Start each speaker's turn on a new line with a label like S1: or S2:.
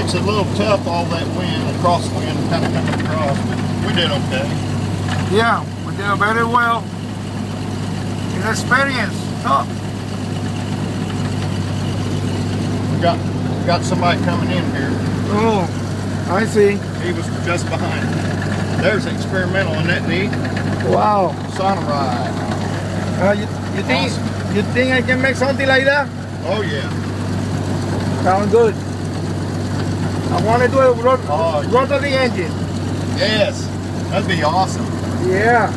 S1: It's a little tough, all that wind, crosswind kind of coming across, but we did okay.
S2: Yeah, we did very well. It's experience, tough.
S1: We got somebody coming in here.
S2: Oh, I see.
S1: He was just behind. There's experimental, isn't that neat?
S2: Wow.
S1: Sonoride.
S2: You think I can make something like that?
S1: Oh yeah.
S2: Sounds good. I want to do a run of the engine.
S1: Yes, that'd be awesome.
S2: Yeah.